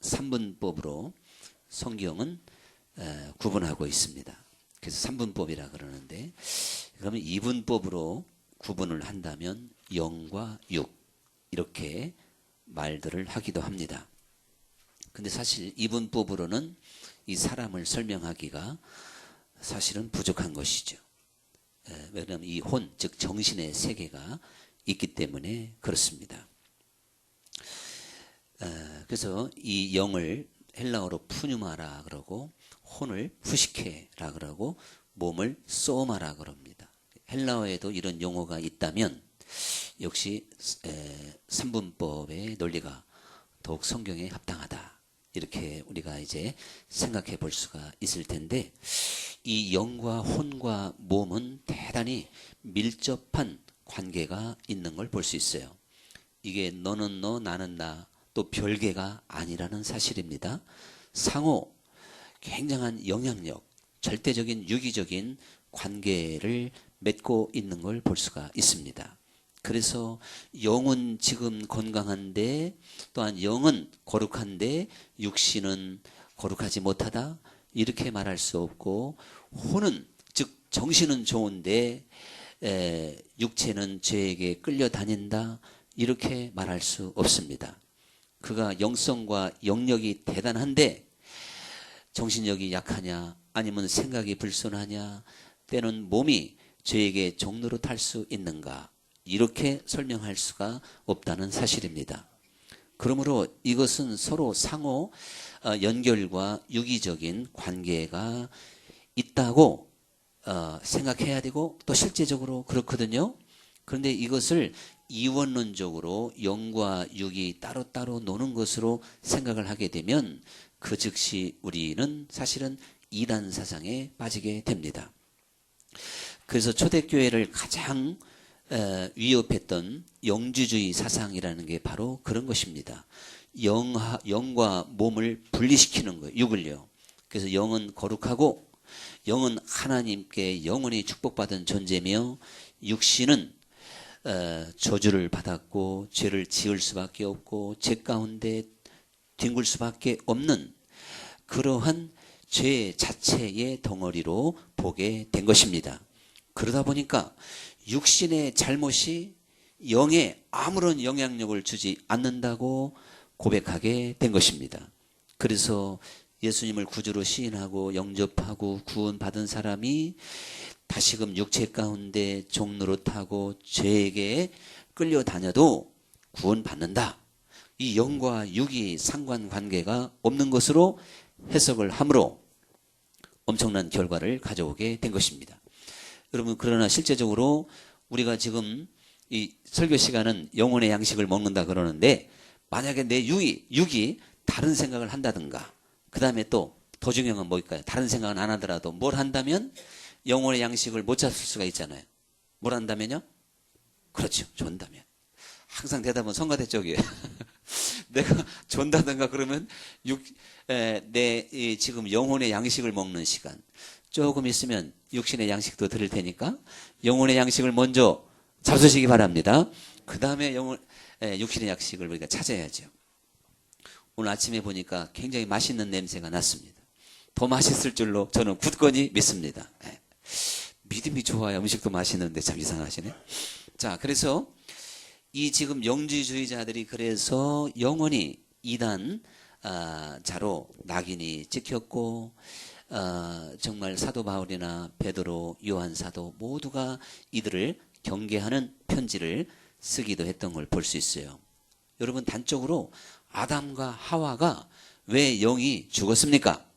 3분법으로 성경은 구분하고 있습니다. 그래서 3분법이라 그러는데, 그러면 2분법으로 구분을 한다면 영과 육 이렇게 말들을 하기도 합니다. 근데 사실 2분법으로는 이 사람을 설명하기가 사실은 부족한 것이죠. 왜냐하면 이 혼, 즉 정신의 세계가 있기 때문에 그렇습니다. 그래서 이 영을 헬라어로 푸뉴마라 그러고, 혼을 푸시케라 그러고, 몸을 소마라 그럽니다. 헬라어에도 이런 용어가 있다면 역시 3분법의 논리가 더욱 성경에 합당하다, 이렇게 우리가 이제 생각해 볼 수가 있을 텐데, 이 영과 혼과 몸은 대단히 밀접한 관계가 있는 걸 볼 수 있어요. 이게 너는 너, 나는 나, 또 별개가 아니라는 사실입니다. 상호 굉장한 영향력, 절대적인 유기적인 관계를 맺고 있는 걸 볼 수가 있습니다. 그래서 영은 지금 건강한데, 또한 영은 거룩한데 육신은 거룩하지 못하다, 이렇게 말할 수 없고, 혼은 즉 정신은 좋은데 육체는 죄에게 끌려다닌다, 이렇게 말할 수 없습니다. 그가 영성과 영력이 대단한데 정신력이 약하냐, 아니면 생각이 불순하냐, 때는 몸이 죄에게 종노릇할 수 있는가, 이렇게 설명할 수가 없다는 사실입니다. 그러므로 이것은 서로 상호 연결과 유기적인 관계가 있다고 생각해야 되고, 또 실제적으로 그렇거든요. 그런데 이것을 이원론적으로 영과 육이 따로따로 노는 것으로 생각을 하게 되면 그 즉시 우리는 사실은 이단 사상에 빠지게 됩니다. 그래서 초대교회를 가장 위협했던 영주주의 사상이라는 게 바로 그런 것입니다. 영과 몸을 분리시키는 거예요. 육을요. 그래서 영은 거룩하고, 영은 하나님께 영원히 축복받은 존재며, 육신은 저주를 받았고 죄를 지을 수밖에 없고 죄 가운데 뒹굴 수밖에 없는 그러한 죄 자체의 덩어리로 보게 된 것입니다. 그러다 보니까 육신의 잘못이 영에 아무런 영향력을 주지 않는다고 고백하게 된 것입니다. 그래서 예수님을 구주로 시인하고 영접하고 구원받은 사람이 다시금 육체 가운데 종노릇하고 죄에게 끌려다녀도 구원받는다, 이 영과 육이 상관관계가 없는 것으로 해석을 함으로 엄청난 결과를 가져오게 된 것입니다. 여러분, 그러나 실제적으로 우리가 지금 이 설교 시간은 영혼의 양식을 먹는다 그러는데, 만약에 내 육이 다른 생각을 한다든가, 그 다음에 또 더 중요한 건 뭘까요? 다른 생각은 안 하더라도 뭘 한다면 영혼의 양식을 못 잡을 수가 있잖아요. 뭘 한다면요? 그렇죠. 존다면. 항상 대답은 성가대 쪽이에요. 내가 존다든가 그러면 내 지금 영혼의 양식을 먹는 시간, 조금 있으면 육신의 양식도 들을 테니까 영혼의 양식을 먼저 잡수시기 바랍니다. 그 다음에 육신의 양식을 우리가 찾아야죠. 오늘 아침에 보니까 굉장히 맛있는 냄새가 났습니다. 더 맛있을 줄로 저는 굳건히 믿습니다. 믿음이 좋아야 음식도 맛있는데 참 이상하시네. 자, 그래서 이 지금 영주주의자들이 그래서 영원히 이단 자로 낙인이 찍혔고, 정말 사도 바울이나 베드로, 요한 사도 모두가 이들을 경계하는 편지를 쓰기도 했던 걸 볼 수 있어요. 여러분, 단적으로 아담과 하와가 왜 영이 죽었습니까?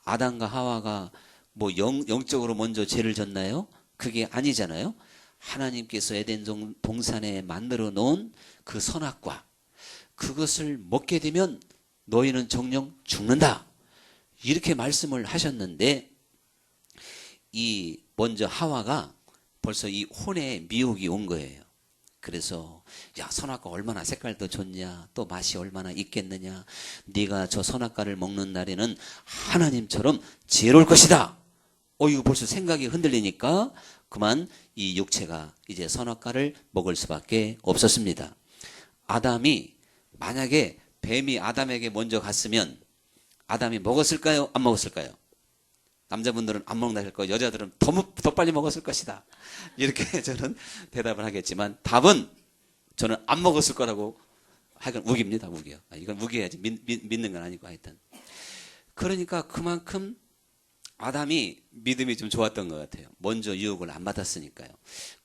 아담과 하와가 뭐 영적으로 먼저 죄를 졌나요? 그게 아니잖아요. 하나님께서 에덴 동산에 만들어 놓은 그 선악과, 그것을 먹게 되면 너희는 정녕 죽는다, 이렇게 말씀을 하셨는데, 이 먼저 하와가 벌써 이 혼에 미혹이 온 거예요. 그래서 야, 선악과 얼마나 색깔도 좋냐, 또 맛이 얼마나 있겠느냐, 네가 저 선악과를 먹는 날에는 하나님처럼 지혜로울 것이다. 이거 벌써 생각이 흔들리니까 그만 이 육체가 이제 선악과를 먹을 수밖에 없었습니다. 아담이 만약에 뱀이 아담에게 먼저 갔으면 아담이 먹었을까요? 안 먹었을까요? 남자분들은 안 먹는다 할 거예요. 여자들은 더 빨리 먹었을 것이다. 이렇게 저는 대답을 하겠지만 답은 저는 안 먹었을 거라고 하여간 우깁니다. 우기요. 이건 우기야지. 믿는 건 아니고 하여튼. 그러니까 그만큼 아담이 믿음이 좀 좋았던 것 같아요. 먼저 유혹을 안 받았으니까요.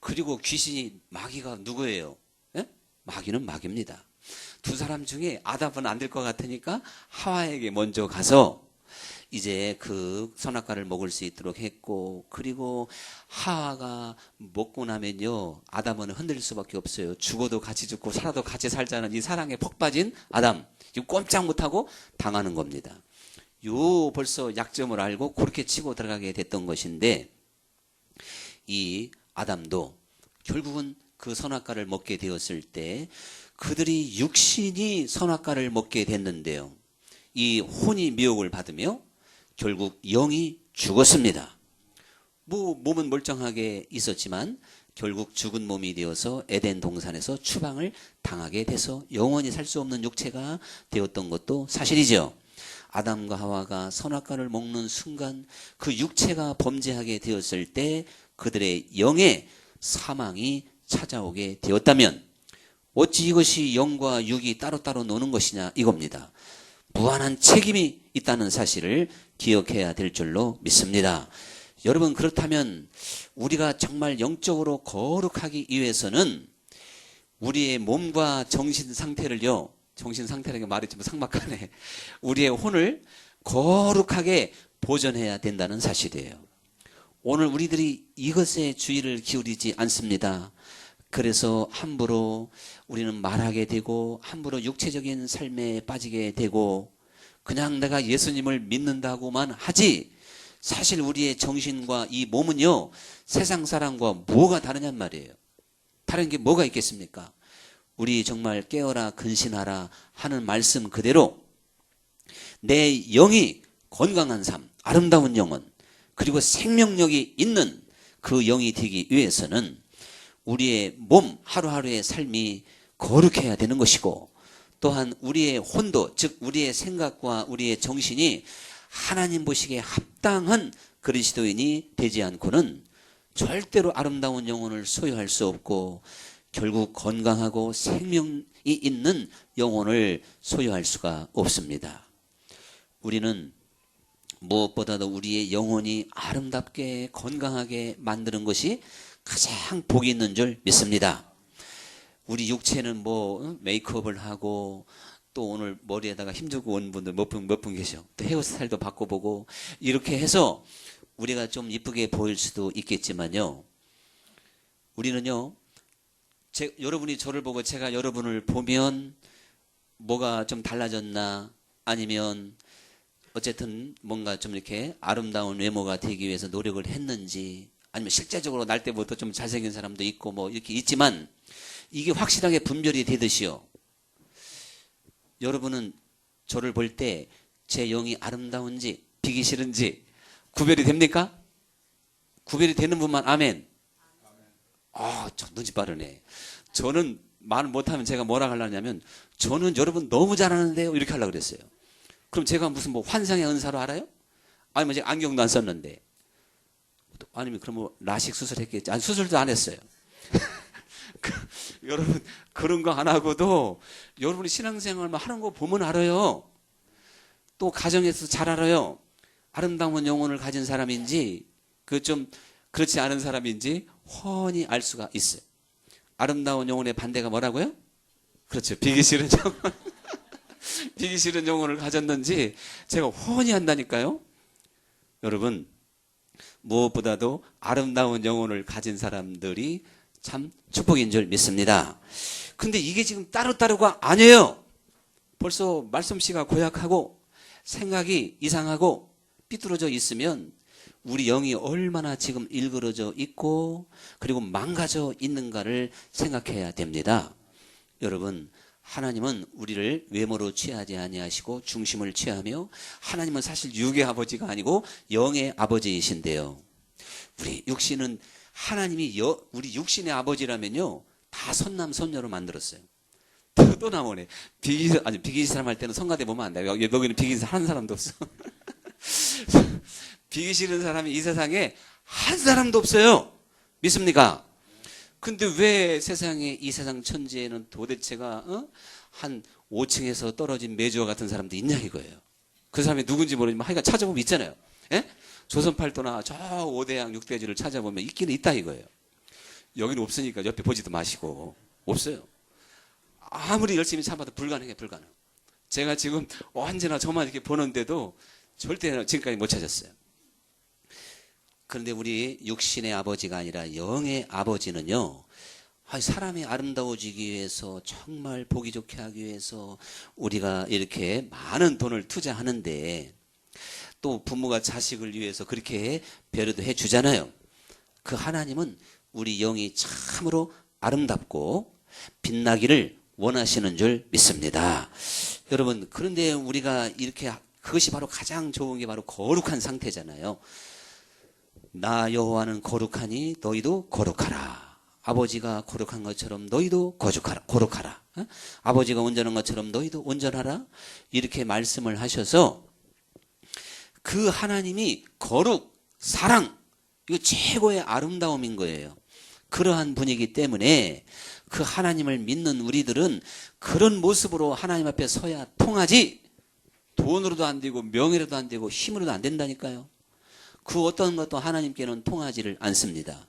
그리고 귀신이 마귀가 누구예요? 예? 마귀는 마귀입니다. 두 사람 중에 아담은 안 될 것 같으니까 하와에게 먼저 가서 이제 그 선악과를 먹을 수 있도록 했고, 그리고 하와가 먹고 나면요 아담은 흔들릴 수밖에 없어요. 죽어도 같이 죽고 살아도 같이 살자는 이 사랑에 퍽 빠진 아담, 이거 꼼짝 못하고 당하는 겁니다. 요 벌써 약점을 알고 그렇게 치고 들어가게 됐던 것인데, 이 아담도 결국은 그 선악과를 먹게 되었을 때 그들이 육신이 선악과를 먹게 됐는데요, 이 혼이 미혹을 받으며 결국 영이 죽었습니다. 몸은 멀쩡하게 있었지만 결국 죽은 몸이 되어서 에덴 동산에서 추방을 당하게 돼서 영원히 살 수 없는 육체가 되었던 것도 사실이죠. 아담과 하와가 선악과를 먹는 순간 그 육체가 범죄하게 되었을 때 그들의 영에 사망이 찾아오게 되었다면 어찌 이것이 영과 육이 따로따로 노는 것이냐 이겁니다. 무한한 책임이 있다는 사실을 기억해야 될 줄로 믿습니다. 여러분, 그렇다면 우리가 정말 영적으로 거룩하기 위해서는 우리의 몸과 정신 상태를요, 정신 상태라는 게 말이 좀 삭막하네. 우리의 혼을 거룩하게 보존해야 된다는 사실이에요. 오늘 우리들이 이것에 주의를 기울이지 않습니다. 그래서 함부로 우리는 말하게 되고 함부로 육체적인 삶에 빠지게 되고 그냥 내가 예수님을 믿는다고만 하지, 사실 우리의 정신과 이 몸은요 세상 사람과 뭐가 다르냔 말이에요. 다른 게 뭐가 있겠습니까? 우리 정말 깨어라 근신하라 하는 말씀 그대로 내 영이 건강한 삶, 아름다운 영혼, 그리고 생명력이 있는 그 영이 되기 위해서는 우리의 몸 하루하루의 삶이 거룩해야 되는 것이고, 또한 우리의 혼도, 즉 우리의 생각과 우리의 정신이 하나님 보시기에 합당한 그리스도인이 되지 않고는 절대로 아름다운 영혼을 소유할 수 없고 결국 건강하고 생명이 있는 영혼을 소유할 수가 없습니다. 우리는 무엇보다도 우리의 영혼이 아름답게 건강하게 만드는 것이 가장 복이 있는 줄 믿습니다. 우리 육체는 메이크업을 하고 또 오늘 머리에다가 힘주고 온 분들 몇 분 계셔. 또 헤어스타일도 바꿔보고 이렇게 해서 우리가 좀 이쁘게 보일 수도 있겠지만요, 우리는요 여러분이 저를 보고 제가 여러분을 보면 뭐가 좀 달라졌나, 아니면 어쨌든 뭔가 좀 이렇게 아름다운 외모가 되기 위해서 노력을 했는지, 아니면 실제적으로 날 때부터 좀 잘생긴 사람도 있고 이렇게 있지만 이게 확실하게 분별이 되듯이요, 여러분은 저를 볼 때 제 영이 아름다운지 비기 싫은지 구별이 됩니까? 구별이 되는 분만 아멘. 저 눈치 빠르네. 저는 말 못하면 제가 뭐라 하려냐면 저는 여러분 너무 잘하는데요 이렇게 하려고 그랬어요. 그럼 제가 무슨 환상의 은사로 알아요? 아니면 제가 안경도 안 썼는데, 아니면 그럼 라식 수술했겠지. 아니, 수술도 안 했어요. 여러분 그런 거 안 하고도 여러분이 신앙생활만 하는 거 보면 알아요. 또 가정에서 잘 알아요. 아름다운 영혼을 가진 사람인지 좀 그렇지 않은 사람인지 훤히 알 수가 있어요. 아름다운 영혼의 반대가 뭐라고요? 그렇죠. 비기 싫은 영혼. 비기 싫은 영혼을 가졌는지 제가 훤히 안다니까요. 여러분, 무엇보다도 아름다운 영혼을 가진 사람들이 참 축복인 줄 믿습니다. 근데 이게 지금 따로따로가 아니에요. 벌써 말씀씨가 고약하고 생각이 이상하고 삐뚤어져 있으면 우리 영이 얼마나 지금 일그러져 있고 그리고 망가져 있는가를 생각해야 됩니다. 여러분, 하나님은 우리를 외모로 취하지 아니하시고 중심을 취하며, 하나님은 사실 육의 아버지가 아니고 영의 아버지이신데요, 우리 육신은 하나님이 우리 육신의 아버지라면요 다 선남 선녀로 만들었어요. 또 나오네. 비기신 사람 할 때는 성가대 보면 안 돼. 여기는 비기신 하는 사람도 없어. 비기 싫은 사람이 이 세상에 한 사람도 없어요. 믿습니까? 근데 왜 세상에, 이 세상 천지에는 도대체가 한 5층에서 떨어진 메주와 같은 사람도 있냐 이거예요. 그 사람이 누군지 모르지만 하여간 찾아보면 있잖아요. 예? 조선팔도나 저 5대양 6대지를 찾아보면 있기는 있다 이거예요. 여기는 없으니까 옆에 보지도 마시고. 없어요. 아무리 열심히 참아도 불가능해. 제가 지금 언제나 저만 이렇게 보는데도 절대 지금까지 못 찾았어요. 그런데 우리 육신의 아버지가 아니라 영의 아버지는요, 사람이 아름다워지기 위해서, 정말 보기 좋게 하기 위해서 우리가 이렇게 많은 돈을 투자하는데, 또 부모가 자식을 위해서 그렇게 배려도 해주잖아요. 그 하나님은 우리 영이 참으로 아름답고 빛나기를 원하시는 줄 믿습니다. 여러분, 그런데 우리가 이렇게, 그것이 바로 가장 좋은 게 바로 거룩한 상태잖아요. 나 여호와는 거룩하니 너희도 거룩하라. 아버지가 거룩한 것처럼 너희도 거룩하라. 아버지가 온전한 것처럼 너희도 온전하라. 이렇게 말씀을 하셔서 그 하나님이 거룩, 사랑, 이거 최고의 아름다움인 거예요. 그러한 분이기 때문에 그 하나님을 믿는 우리들은 그런 모습으로 하나님 앞에 서야 통하지, 돈으로도 안 되고 명예로도 안 되고 힘으로도 안 된다니까요. 그 어떤 것도 하나님께는 통하지를 않습니다.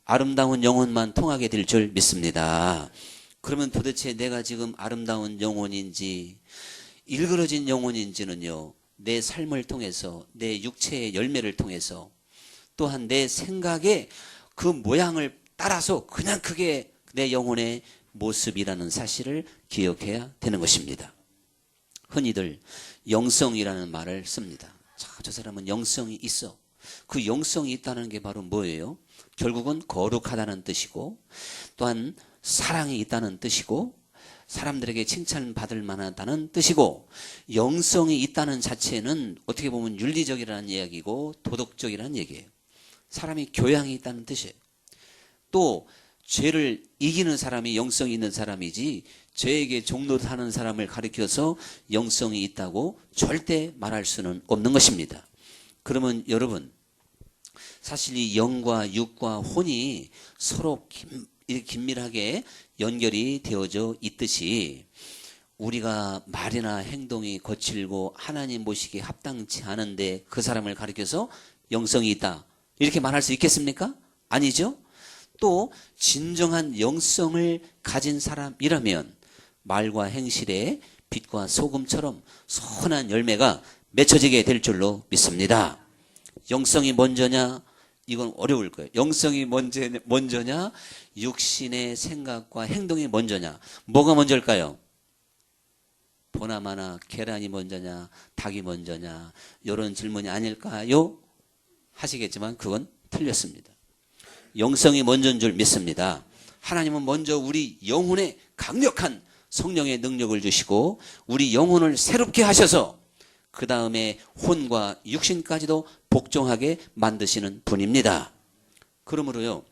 아름다운 영혼만 통하게 될 줄 믿습니다. 그러면 도대체 내가 지금 아름다운 영혼인지 일그러진 영혼인지는요, 내 삶을 통해서, 내 육체의 열매를 통해서, 또한 내 생각의 그 모양을 따라서 그냥 그게 내 영혼의 모습이라는 사실을 기억해야 되는 것입니다. 흔히들 영성이라는 말을 씁니다. 자, 저 사람은 영성이 있어. 그 영성이 있다는 게 바로 뭐예요? 결국은 거룩하다는 뜻이고, 또한 사랑이 있다는 뜻이고, 사람들에게 칭찬받을 만하다는 뜻이고, 영성이 있다는 자체는 어떻게 보면 윤리적이라는 이야기고 도덕적이라는 얘기예요. 사람이 교양이 있다는 뜻이에요. 또 죄를 이기는 사람이 영성이 있는 사람이지, 죄에게 종노하는 사람을 가리켜서 영성이 있다고 절대 말할 수는 없는 것입니다. 그러면 여러분, 사실 이 영과 육과 혼이 서로 긴밀하게 연결이 되어져 있듯이, 우리가 말이나 행동이 거칠고 하나님 보시기에 합당치 않은데 그 사람을 가리켜서 영성이 있다, 이렇게 말할 수 있겠습니까? 아니죠. 또 진정한 영성을 가진 사람이라면 말과 행실에 빛과 소금처럼 선한 열매가 맺혀지게 될 줄로 믿습니다. 영성이 먼저냐? 이건 어려울 거예요. 영성이 먼저냐? 육신의 생각과 행동이 먼저냐? 뭐가 먼저일까요? 보나마나 계란이 먼저냐? 닭이 먼저냐? 이런 질문이 아닐까요? 하시겠지만 그건 틀렸습니다. 영성이 먼저인 줄 믿습니다. 하나님은 먼저 우리 영혼에 강력한 성령의 능력을 주시고 우리 영혼을 새롭게 하셔서 그 다음에 혼과 육신까지도 복종하게 만드시는 분입니다. 그러므로요,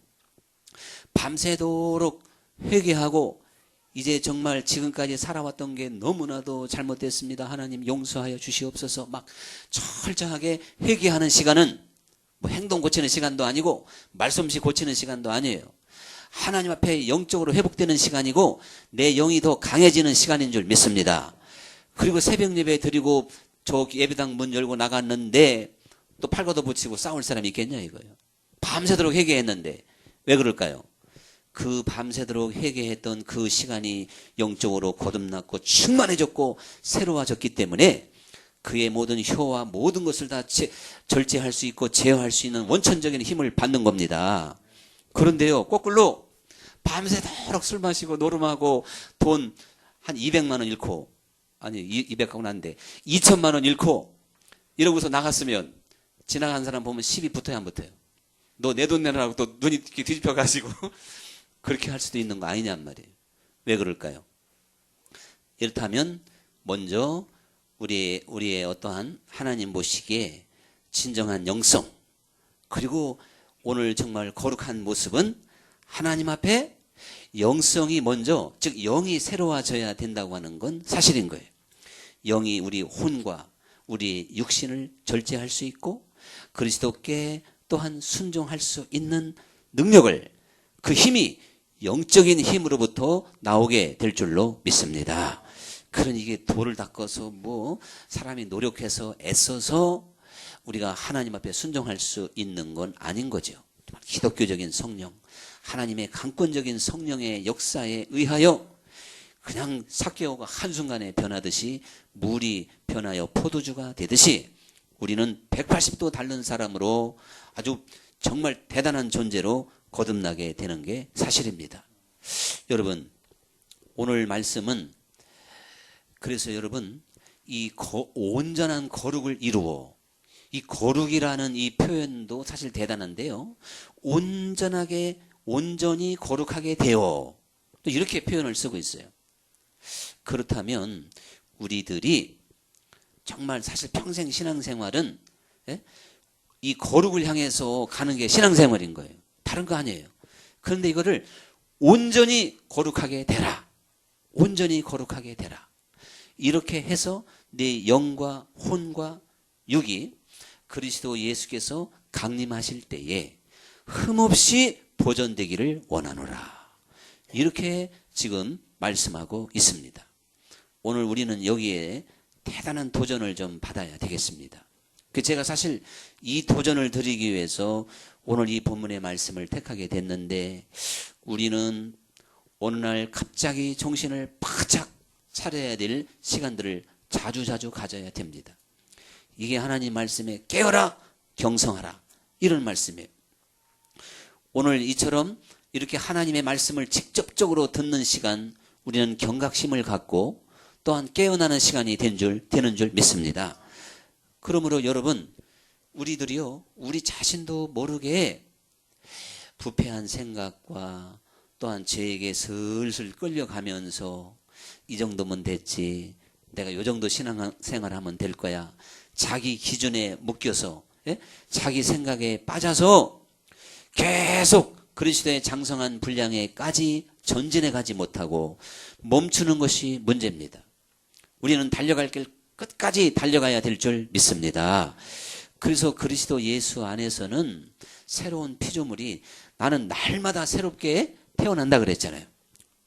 밤새도록 회개하고 이제 정말 지금까지 살아왔던 게 너무나도 잘못됐습니다, 하나님 용서하여 주시옵소서, 막 철저하게 회개하는 시간은 뭐 행동 고치는 시간도 아니고 말솜씨 고치는 시간도 아니에요. 하나님 앞에 영적으로 회복되는 시간이고 내 영이 더 강해지는 시간인 줄 믿습니다. 그리고 새벽 예배 드리고 저 예배당 문 열고 나갔는데 또 팔과도 붙이고 싸울 사람이 있겠냐 이거예요. 밤새도록 회개했는데 왜 그럴까요? 그 밤새도록 회개했던 그 시간이 영적으로 거듭났고 충만해졌고 새로워졌기 때문에 그의 모든 혀와 모든 것을 다 절제할 수 있고 제어할 수 있는 원천적인 힘을 받는 겁니다. 그런데요, 거꾸로 밤새도록 술 마시고 노름하고 돈 한 200만 원 잃고, 아니 200하고는 안 돼, 2천만 원 잃고 이러고서 나갔으면 지나간 사람 보면 시비 붙어야 안 붙어요? 너 내 돈 내라고 또 눈이 이렇게 뒤집혀 가지고 그렇게 할 수도 있는 거 아니냔 말이에요. 왜 그럴까요? 이렇다면 먼저 우리의 어떠한 하나님 보시기에 진정한 영성, 그리고 오늘 정말 거룩한 모습은 하나님 앞에 영성이 먼저, 즉 영이 새로워져야 된다고 하는 건 사실인 거예요. 영이 우리 혼과 우리 육신을 절제할 수 있고 그리스도께 또한 순종할 수 있는 능력을, 그 힘이 영적인 힘으로부터 나오게 될 줄로 믿습니다. 그러니 이게 돌을 닦아서 뭐 사람이 노력해서 애써서 우리가 하나님 앞에 순종할 수 있는 건 아닌 거죠. 기독교적인 성령, 하나님의 강권적인 성령의 역사에 의하여 그냥 삭개오가 한순간에 변하듯이 물이 변하여 포도주가 되듯이 우리는 180도 다른 사람으로 아주 정말 대단한 존재로 거듭나게 되는 게 사실입니다. 여러분, 오늘 말씀은 그래서 여러분 이 온전한 거룩을 이루어, 이 거룩이라는 이 표현도 사실 대단한데요. 온전하게, 온전히 거룩하게 되어, 또 이렇게 표현을 쓰고 있어요. 그렇다면 우리들이 정말 사실 평생 신앙생활은 이 거룩을 향해서 가는 게 신앙생활인 거예요. 다른 거 아니에요. 그런데 이거를 온전히 거룩하게 되라. 온전히 거룩하게 되라. 이렇게 해서 내 영과 혼과 육이 그리스도 예수께서 강림하실 때에 흠없이 보존되기를 원하노라. 이렇게 지금 말씀하고 있습니다. 오늘 우리는 여기에 대단한 도전을 좀 받아야 되겠습니다. 제가 사실 이 도전을 드리기 위해서 오늘 이 본문의 말씀을 택하게 됐는데, 우리는 어느 날 갑자기 정신을 바짝 차려야 될 시간들을 자주자주 가져야 됩니다. 이게 하나님 말씀에 깨어라, 경성하라, 이런 말씀이에요. 오늘 이처럼 이렇게 하나님의 말씀을 직접적으로 듣는 시간, 우리는 경각심을 갖고 또한 깨어나는 시간이 되는 줄 믿습니다. 그러므로 여러분, 우리들이요, 우리 자신도 모르게 부패한 생각과 또한 죄에게 슬슬 끌려가면서 이 정도면 됐지, 내가 이 정도 신앙생활하면 될 거야, 자기 기준에 묶여서 자기 생각에 빠져서 계속 그리스도의 장성한 분량에까지 전진해 가지 못하고 멈추는 것이 문제입니다. 우리는 달려갈 길 끝까지 달려가야 될 줄 믿습니다. 그래서 그리스도 예수 안에서는 새로운 피조물이, 나는 날마다 새롭게 태어난다 그랬잖아요.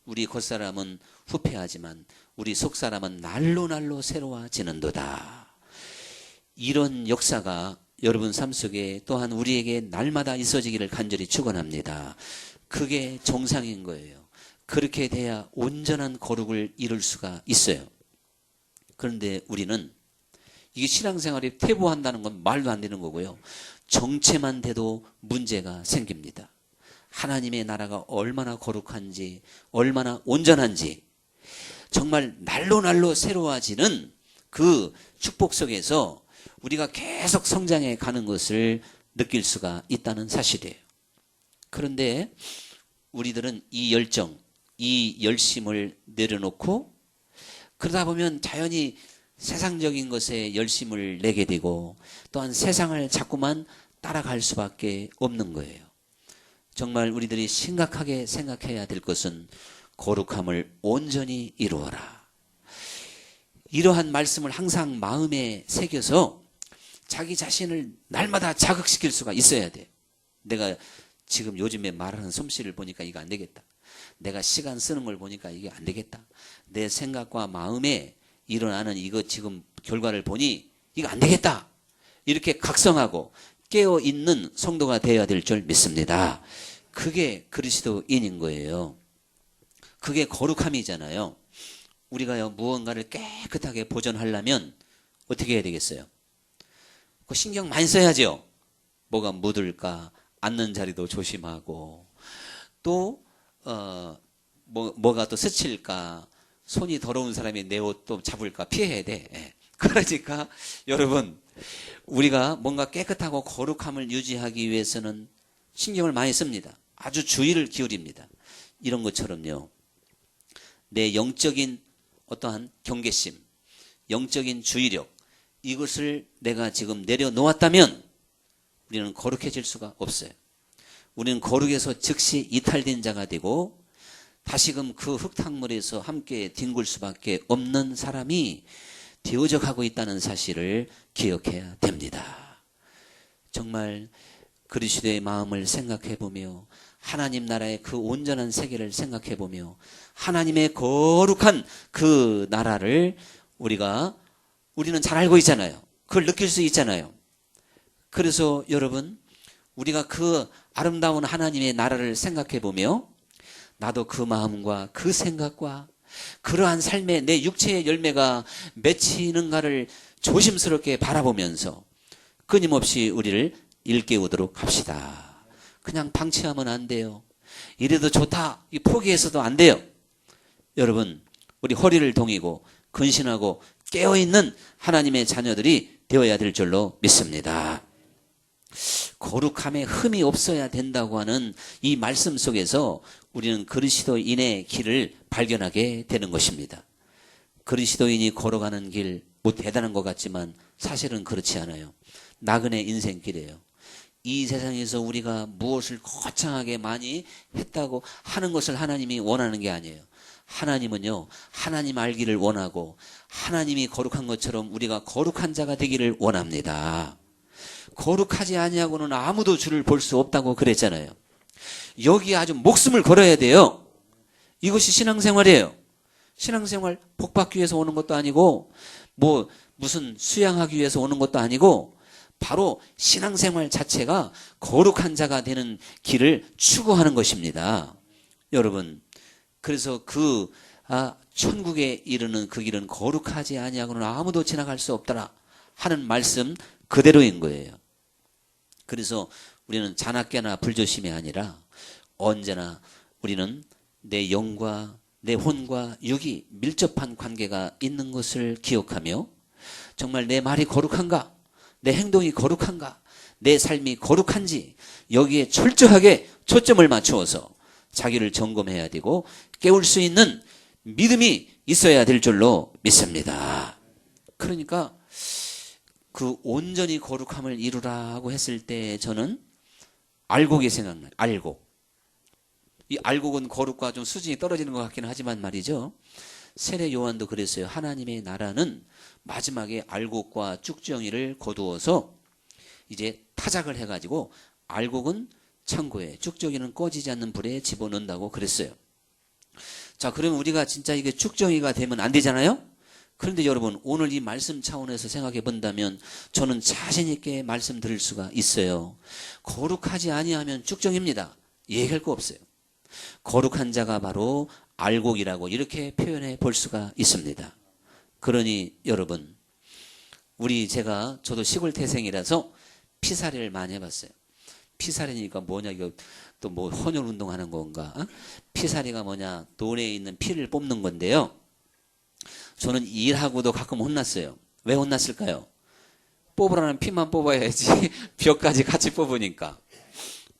우리 겉사람은 후패하지만 우리 속사람은 날로 날로 새로워지는도다. 이런 역사가 여러분 삶 속에 또한 우리에게 날마다 있어지기를 간절히 축원합니다. 그게 정상인 거예요. 그렇게 돼야 온전한 거룩을 이룰 수가 있어요. 그런데 우리는 이게 신앙생활에 퇴보한다는 건 말도 안 되는 거고요. 정체만 돼도 문제가 생깁니다. 하나님의 나라가 얼마나 거룩한지, 얼마나 온전한지, 정말 날로 날로 새로워지는 그 축복 속에서 우리가 계속 성장해 가는 것을 느낄 수가 있다는 사실이에요. 그런데 우리들은 이 열정, 이 열심을 내려놓고 그러다 보면 자연히 세상적인 것에 열심을 내게 되고 또한 세상을 자꾸만 따라갈 수밖에 없는 거예요. 정말 우리들이 심각하게 생각해야 될 것은 거룩함을 온전히 이루어라. 이러한 말씀을 항상 마음에 새겨서 자기 자신을 날마다 자극시킬 수가 있어야 돼. 내가 지금 요즘에 말하는 솜씨를 보니까 이거 안 되겠다. 내가 시간 쓰는 걸 보니까 이게 안 되겠다. 내 생각과 마음에 일어나는 이거 지금 결과를 보니 이거 안 되겠다. 이렇게 각성하고 깨어있는 성도가 되어야 될 줄 믿습니다. 그게 그리스도인인 거예요. 그게 거룩함이잖아요. 우리가요, 무언가를 깨끗하게 보존하려면 어떻게 해야 되겠어요? 그 신경 많이 써야죠. 뭐가 묻을까, 앉는 자리도 조심하고, 또 뭐가 또 스칠까, 손이 더러운 사람이 내 옷 또 잡을까 피해야 돼. 그러니까 여러분, 우리가 뭔가 깨끗하고 거룩함을 유지하기 위해서는 신경을 많이 씁니다. 아주 주의를 기울입니다. 이런 것처럼요, 내 영적인 어떠한 경계심, 영적인 주의력, 이것을 내가 지금 내려놓았다면 우리는 거룩해질 수가 없어요. 우리는 거룩에서 즉시 이탈된 자가 되고 다시금 그 흙탕물에서 함께 뒹굴 수밖에 없는 사람이 되어져 가고 있다는 사실을 기억해야 됩니다. 정말 그리스도의 마음을 생각해 보며 하나님 나라의 그 온전한 세계를 생각해 보며 하나님의 거룩한 그 나라를 우리는 잘 알고 있잖아요. 그걸 느낄 수 있잖아요. 그래서 여러분, 우리가 그 아름다운 하나님의 나라를 생각해 보며 나도 그 마음과 그 생각과 그러한 삶에 내 육체의 열매가 맺히는가를 조심스럽게 바라보면서 끊임없이 우리를 일깨우도록 합시다. 그냥 방치하면 안 돼요. 이래도 좋다, 포기해서도 안 돼요. 여러분, 우리 허리를 동이고 근신하고 깨어있는 하나님의 자녀들이 되어야 될 줄로 믿습니다. 거룩함에 흠이 없어야 된다고 하는 이 말씀 속에서 우리는 그리스도인의 길을 발견하게 되는 것입니다. 그리스도인이 걸어가는 길, 뭐 대단한 것 같지만 사실은 그렇지 않아요. 나그네 인생길이에요. 이 세상에서 우리가 무엇을 거창하게 많이 했다고 하는 것을 하나님이 원하는 게 아니에요. 하나님은요, 하나님 알기를 원하고 하나님이 거룩한 것처럼 우리가 거룩한 자가 되기를 원합니다. 거룩하지 아니하고는 아무도 주를 볼 수 없다고 그랬잖아요. 여기 아주 목숨을 걸어야 돼요. 이것이 신앙생활이에요. 신앙생활 복받기 위해서 오는 것도 아니고 뭐 무슨 수양하기 위해서 오는 것도 아니고 바로 신앙생활 자체가 거룩한 자가 되는 길을 추구하는 것입니다. 여러분, 그래서 천국에 이르는 그 길은 거룩하지 아니하고는 아무도 지나갈 수 없더라 하는 말씀 그대로인 거예요. 그래서 우리는 자나깨나 불조심이 아니라 언제나 우리는 내 영과 내 혼과 육이 밀접한 관계가 있는 것을 기억하며 정말 내 말이 거룩한가? 내 행동이 거룩한가? 내 삶이 거룩한지 여기에 철저하게 초점을 맞추어서 자기를 점검해야 되고 깨울 수 있는 믿음이 있어야 될 줄로 믿습니다. 그러니까 그 온전히 거룩함을 이루라고 했을 때 저는 알곡이 생각나요. 알곡. 이 알곡은 거룩과 좀 수준이 떨어지는 것 같기는 하지만 말이죠. 세례 요한도 그랬어요. 하나님의 나라는 마지막에 알곡과 쭉정이를 거두어서 이제 타작을 해가지고 알곡은 창고에 쭉정이는 꺼지지 않는 불에 집어넣는다고 그랬어요. 자, 그러면 우리가 진짜 이게 쭉정이가 되면 안 되잖아요. 그런데 여러분, 오늘 이 말씀 차원에서 생각해 본다면 저는 자신 있게 말씀드릴 수가 있어요. 거룩하지 아니하면 쭉정입니다. 얘기할 거 없어요. 거룩한 자가 바로 알곡이라고 이렇게 표현해 볼 수가 있습니다. 그러니 여러분, 저도 시골 태생이라서 피사리를 많이 해봤어요. 피사리니까 뭐냐, 이거 또 뭐 헌혈 운동하는 건가? 피사리가 뭐냐, 논에 있는 피를 뽑는 건데요. 저는 일하고도 가끔 혼났어요. 왜 혼났을까요? 뽑으라는 피만 뽑아야지 벼까지 같이 뽑으니까.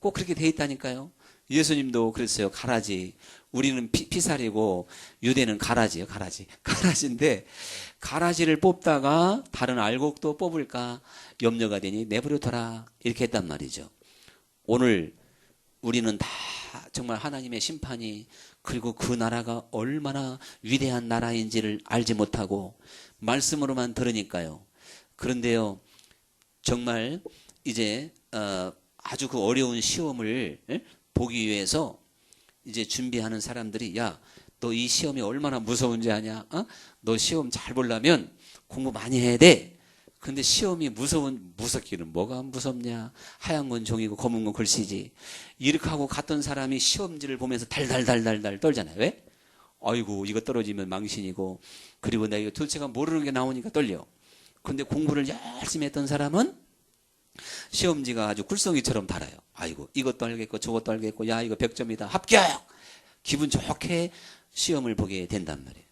꼭 그렇게 돼 있다니까요. 예수님도 그랬어요. 가라지. 우리는 피살이고 유대는 가라지예요. 가라지인데 가라지를 뽑다가 다른 알곡도 뽑을까 염려가 되니 내버려둬라 이렇게 했단 말이죠. 오늘 우리는 다 정말 하나님의 심판이 그리고 그 나라가 얼마나 위대한 나라인지를 알지 못하고 말씀으로만 들으니까요. 그런데요, 정말 이제 아주 그 어려운 시험을 보기 위해서 이제 준비하는 사람들이 야, 너 이 시험이 얼마나 무서운지 아냐? 너 시험 잘 보려면 공부 많이 해야 돼. 근데 시험이 무섭기는 뭐가 무섭냐? 하얀 건 종이고 검은 건 글씨지. 이렇게 하고 갔던 사람이 시험지를 보면서 달달달달달 떨잖아요. 왜? 아이고, 이거 떨어지면 망신이고, 그리고 내가 이거 도대체가 모르는 게 나오니까 떨려. 근데 공부를 열심히 했던 사람은 시험지가 아주 굴성이처럼 달아요. 아이고, 이것도 알겠고 저것도 알겠고, 야, 이거 100점이다. 합격! 기분 좋게 시험을 보게 된단 말이에요.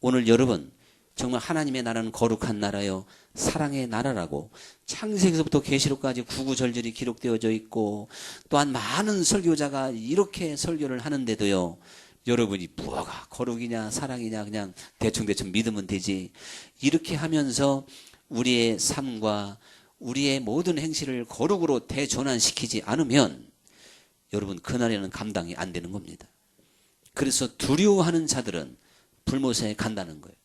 오늘 여러분, 정말 하나님의 나라는 거룩한 나라요, 사랑의 나라라고 창세기서부터 계시록까지 구구절절히 기록되어져 있고, 또한 많은 설교자가 이렇게 설교를 하는데도요, 여러분이 뭐가 거룩이냐 사랑이냐 그냥 대충 믿으면 되지, 이렇게 하면서 우리의 삶과 우리의 모든 행실을 거룩으로 대전환시키지 않으면 여러분, 그날에는 감당이 안 되는 겁니다. 그래서 두려워하는 자들은 불못에 간다는 거예요.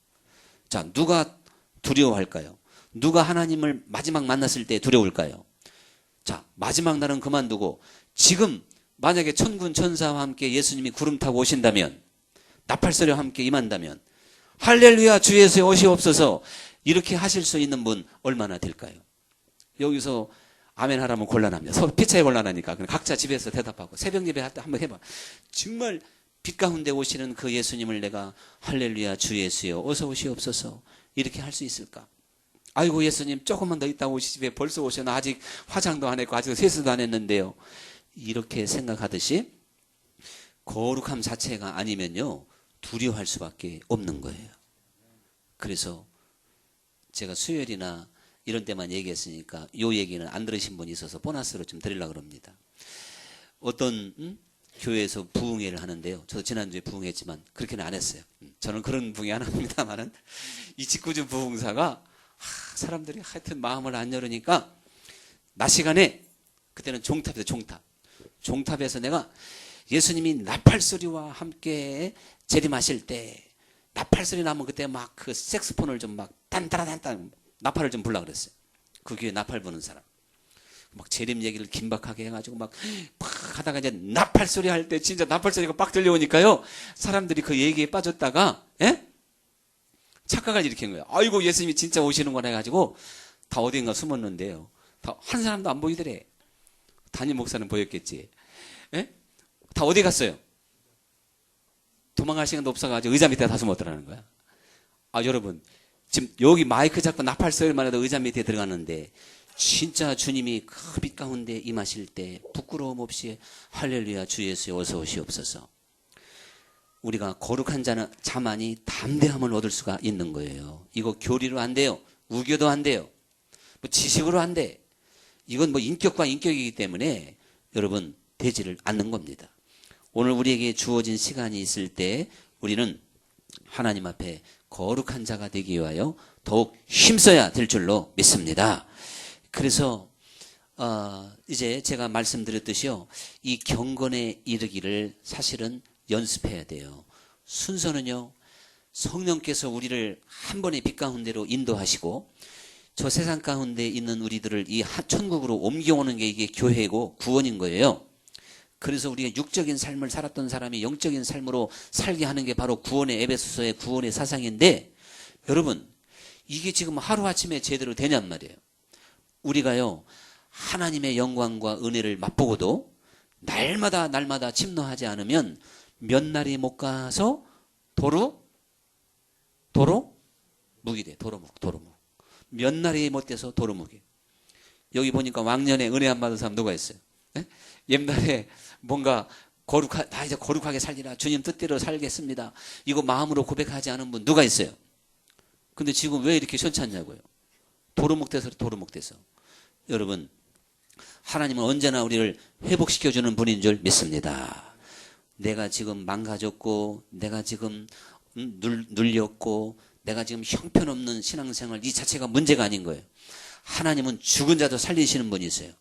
자, 누가 두려워할까요? 누가 하나님을 마지막 만났을 때 두려울까요? 자, 마지막 날은 그만두고 지금 만약에 천군 천사와 함께 예수님이 구름 타고 오신다면, 나팔소리와 함께 임한다면, 할렐루야 주 예수의 오시옵소서 이렇게 하실 수 있는 분 얼마나 될까요? 여기서 아멘 하라면 곤란합니다. 서로 피차에 곤란하니까 그냥 각자 집에서 대답하고 새벽 예배 할 때 한번 해봐. 정말 빛 가운데 오시는 그 예수님을 내가 할렐루야 주 예수여 어서 오시옵소서 이렇게 할 수 있을까? 아이고 예수님 조금만 더 있다 오시 집에 벌써 오셔나 아직 화장도 안 했고 아직 세수도 안 했는데요. 이렇게 생각하듯이 거룩함 자체가 아니면요 두려워할 수밖에 없는 거예요. 그래서 제가 수요일이나 이런 때만 얘기했으니까 이 얘기는 안 들으신 분이 있어서 보너스로 좀 드리려고 합니다. 어떤 교회에서 부흥회를 하는데요. 저도 지난주에 부흥했지만 그렇게는 안 했어요. 저는 그런 부흥회 안 합니다만은 이 직구주 부흥사가 사람들이 하여튼 마음을 안 열으니까 낮 시간에 그때는 종탑에서 종탑에서 내가 예수님이 나팔소리와 함께 재림하실 때 나팔소리 나면 그때 막 그 색스폰을 좀 막 딴따라딴딴 나팔을 좀 불라 그랬어요. 그 교회 나팔 부는 사람 막 재림 얘기를 긴박하게 해가지고 막 하다가 이제 나팔소리 할 때 진짜 나팔소리가 빡 들려오니까요 사람들이 그 얘기에 빠졌다가 착각을 일으킨 거예요. 아이고 예수님이 진짜 오시는구나 해가지고 다 어딘가 숨었는데요 다 한 사람도 안 보이더래. 담임 목사는 보였겠지. 다 어디 갔어요? 도망갈 시간도 없어가지고 의자 밑에 다 숨었더라는 거야. 아 여러분 지금 여기 마이크 잡고 나팔소리만 해도 의자 밑에 들어갔는데 진짜 주님이 그 빛 가운데 임하실 때 부끄러움 없이 할렐루야 주 예수여 어서 오시옵소서. 우리가 거룩한 자만이 담대함을 얻을 수가 있는 거예요. 이거 교리로 안 돼요. 우교도 안 돼요. 뭐 지식으로 안 돼. 이건 뭐 인격과 인격이기 때문에 여러분 되지를 않는 겁니다. 오늘 우리에게 주어진 시간이 있을 때 우리는 하나님 앞에 거룩한 자가 되기 위하여 더욱 힘써야 될 줄로 믿습니다. 그래서 이제 제가 말씀드렸듯이요. 이 경건에 이르기를 사실은 연습해야 돼요. 순서는요. 성령께서 우리를 한 번의 빛 가운데로 인도하시고 저 세상 가운데 있는 우리들을 이 천국으로 옮겨오는 게 이게 교회고 구원인 거예요. 그래서 우리가 육적인 삶을 살았던 사람이 영적인 삶으로 살게 하는 게 바로 구원의 에베소서의 구원의 사상인데 여러분 이게 지금 하루아침에 제대로 되냔 말이에요. 우리가요 하나님의 영광과 은혜를 맛보고도 날마다 침노하지 않으면 몇 날이 못 가서 도로 묵이 돼. 도로묵 몇 날이 못 돼서 도로묵이. 여기 보니까 왕년에 은혜 안 받은 사람 누가 있어요? 옛날에 뭔가 나 이제 거룩하게 살리라 주님 뜻대로 살겠습니다 이거 마음으로 고백하지 않은 분 누가 있어요? 근데 지금 왜 이렇게 현찮냐고요? 도루묵돼서 여러분 하나님은 언제나 우리를 회복시켜주는 분인 줄 믿습니다. 내가 지금 망가졌고 내가 지금 눌렸고 내가 지금 형편없는 신앙생활 이 자체가 문제가 아닌 거예요. 하나님은 죽은 자도 살리시는 분이세요.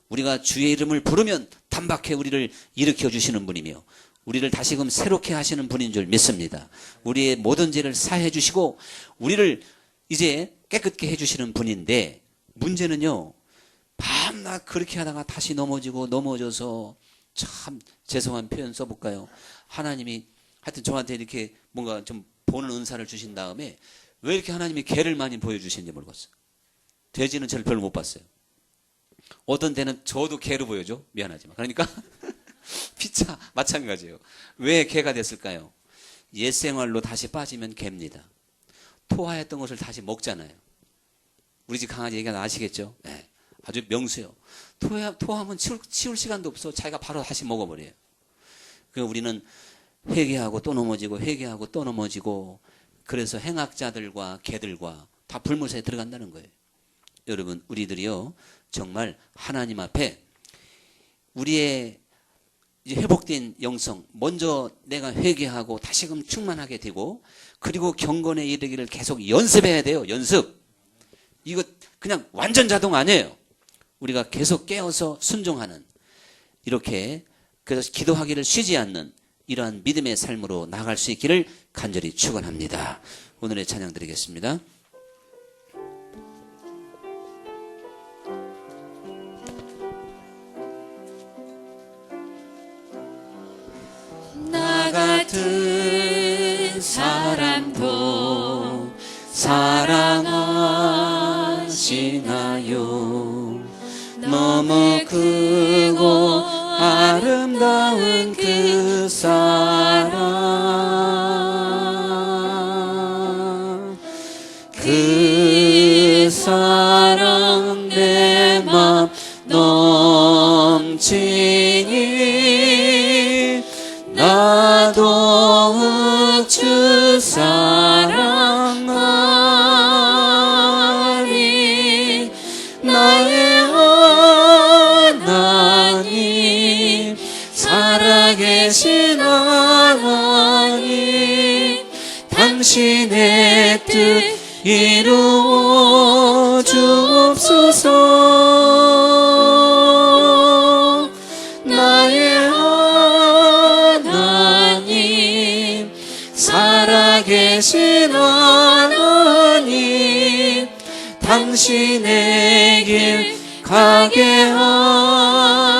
우리가 주의 이름을 부르면 단박에 우리를 일으켜 주시는 분이며 우리를 다시금 새롭게 하시는 분인 줄 믿습니다. 우리의 모든 죄를 사해 주시고 우리를 이제 깨끗게 해주시는 분인데 문제는요. 밤낮 그렇게 하다가 다시 넘어져서 참 죄송한 표현 써볼까요? 하나님이 하여튼 저한테 이렇게 뭔가 좀 보는 은사를 주신 다음에 왜 이렇게 하나님이 개를 많이 보여주시는지 모르겠어요. 돼지는 저를 별로 못 봤어요. 어떤 때는 저도 개로 보여줘. 미안하지만. 그러니까 피차 마찬가지예요. 왜 개가 됐을까요? 옛 생활로 다시 빠지면 개입니다. 토하였던 것을 다시 먹잖아요. 우리 집 강아지 얘기가 아시겠죠? 네. 아주 명수예요. 토하면 치울 시간도 없어. 자기가 바로 다시 먹어버려요. 그래서 우리는 회개하고 또 넘어지고 회개하고 또 넘어지고 그래서 행악자들과 개들과 다 불못에 들어간다는 거예요. 여러분 우리들이요 정말 하나님 앞에 우리의 이제 회복된 영성 먼저 내가 회개하고 다시금 충만하게 되고 그리고 경건에 이르기를 계속 연습해야 돼요. 연습. 이거 그냥 완전 자동 아니에요. 우리가 계속 깨어서 순종하는 이렇게 그래서 기도하기를 쉬지 않는 이러한 믿음의 삶으로 나아갈 수 있기를 간절히 축원합니다. 오늘의 찬양 드리겠습니다. 나 같은 사람도 사랑하시나요? 너무 크고 아름다운 그 사랑, 그 사랑 내 맘 넘치니 나도 주 사랑하니 나의 하나님 살아계신 하나님 당신의 뜻 이루어 주옵소서. 나의 하나님 살아계신 하나님 당신의 길 가게 하소서.